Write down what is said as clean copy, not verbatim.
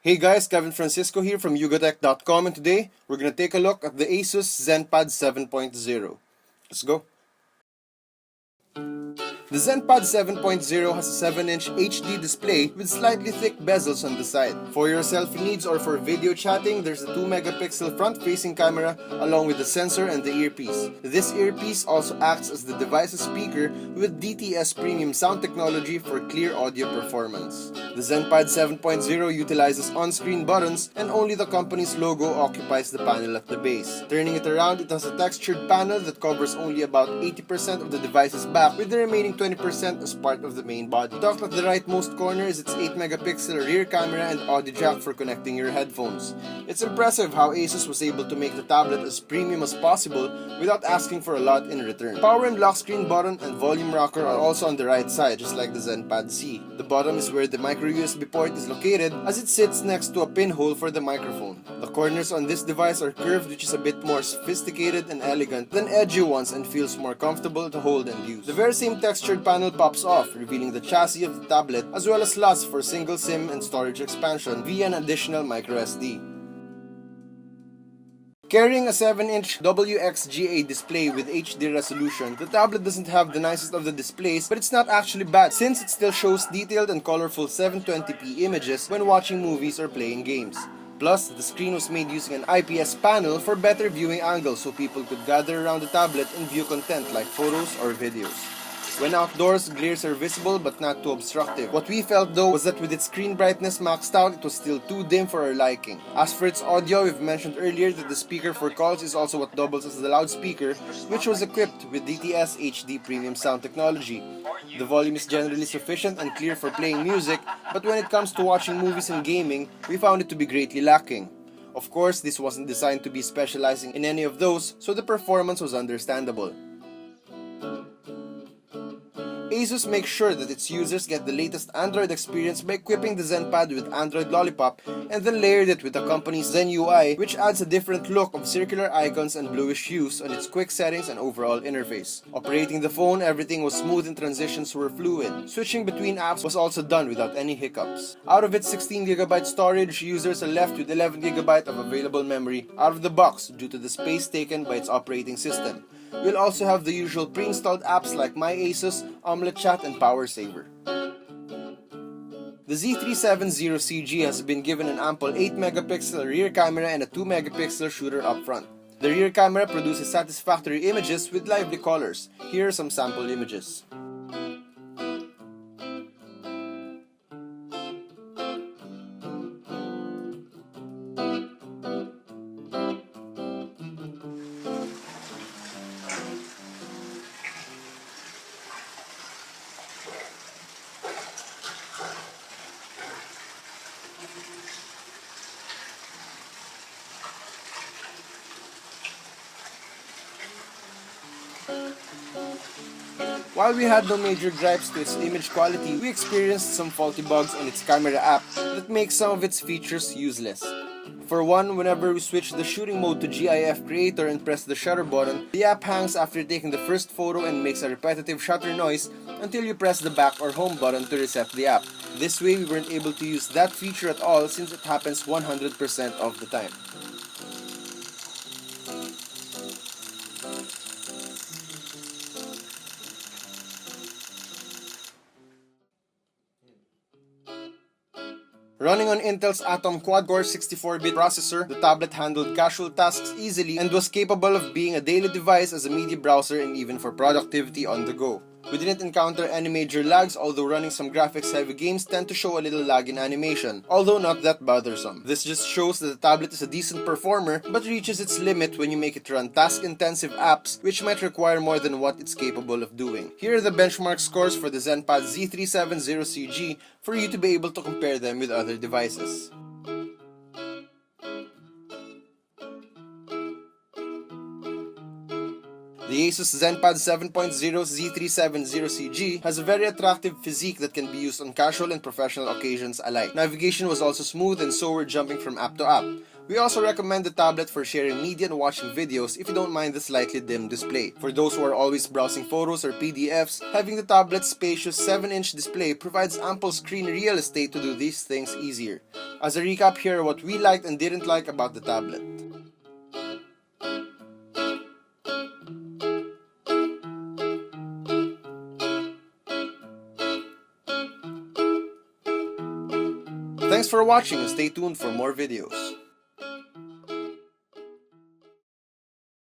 Hey guys, Kevin Francisco here from yugatech.com, and today we're going to take a look at the ASUS ZenPad 7.0. Let's go. The ZenPad 7.0 has a 7-inch HD display with slightly thick bezels on the side. For your selfie needs or for video chatting, there's a 2-megapixel front-facing camera along with the sensor and the earpiece. This earpiece also acts as the device's speaker with DTS premium sound technology for clear audio performance. The ZenPad 7.0 utilizes on-screen buttons and only the company's logo occupies the panel at the base. Turning it around, it has a textured panel that covers only about 80% of the device's back, with the remaining 20% as part of the main body. Tucked at the rightmost corner is its 8-megapixel rear camera and audio jack for connecting your headphones. It's impressive how ASUS was able to make the tablet as premium as possible without asking for a lot in return. Power and lock screen button and volume rocker are also on the right side, just like the ZenPad C. The bottom is where the micro USB port is located, as it sits next to a pinhole for the microphone. The corners on this device are curved, which is a bit more sophisticated and elegant than edgy ones and feels more comfortable to hold and use. The very same textured panel pops off, revealing the chassis of the tablet as well as slots for single SIM and storage expansion via an additional microSD. Carrying a 7-inch WXGA display with HD resolution, the tablet doesn't have the nicest of the displays, but it's not actually bad since it still shows detailed and colorful 720p images when watching movies or playing games. Plus, the screen was made using an IPS panel for better viewing angles so people could gather around the tablet and view content like photos or videos. When outdoors, glares are visible but not too obstructive. What we felt though was that with its screen brightness maxed out, it was still too dim for our liking. As for its audio, we've mentioned earlier that the speaker for calls is also what doubles as the loudspeaker, which was equipped with DTS HD premium sound technology. The volume is generally sufficient and clear for playing music, but when it comes to watching movies and gaming, we found it to be greatly lacking. Of course, this wasn't designed to be specializing in any of those, so the performance was understandable. ASUS makes sure that its users get the latest Android experience by equipping the ZenPad with Android Lollipop and then layered it with the company's Zen UI, which adds a different look of circular icons and bluish hues on its quick settings and overall interface. Operating the phone, everything was smooth and transitions were fluid. Switching between apps was also done without any hiccups. Out of its 16GB storage, users are left with 11GB of available memory out of the box due to the space taken by its operating system. You'll also have the usual pre-installed apps like My ASUS, Omelette Chat, and Power Saver. The Z370CG has been given an ample 8-megapixel rear camera and a 2-megapixel shooter up front. The rear camera produces satisfactory images with lively colors. Here are some sample images. While we had no major gripes to its image quality, we experienced some faulty bugs on its camera app that makes some of its features useless. For one, whenever we switch the shooting mode to GIF Creator and press the shutter button, the app hangs after taking the first photo and makes a repetitive shutter noise until you press the back or home button to reset the app. This way, we weren't able to use that feature at all since it happens 100% of the time. Running on Intel's Atom quad-core 64-bit processor, the tablet handled casual tasks easily and was capable of being a daily device as a media browser and even for productivity on the go. We didn't encounter any major lags, although running some graphics-heavy games tend to show a little lag in animation, although not that bothersome. This just shows that the tablet is a decent performer, but reaches its limit when you make it run task-intensive apps, which might require more than what it's capable of doing. Here are the benchmark scores for the ZenPad Z370CG for you to be able to compare them with other devices. The ASUS ZenPad 7.0 Z370CG has a very attractive physique that can be used on casual and professional occasions alike. Navigation was also smooth and so were jumping from app to app. We also recommend the tablet for sharing media and watching videos if you don't mind the slightly dim display. For those who are always browsing photos or PDFs, having the tablet's spacious 7-inch display provides ample screen real estate to do these things easier. As a recap, here are what we liked and didn't like about the tablet. Thanks for watching and stay tuned for more videos.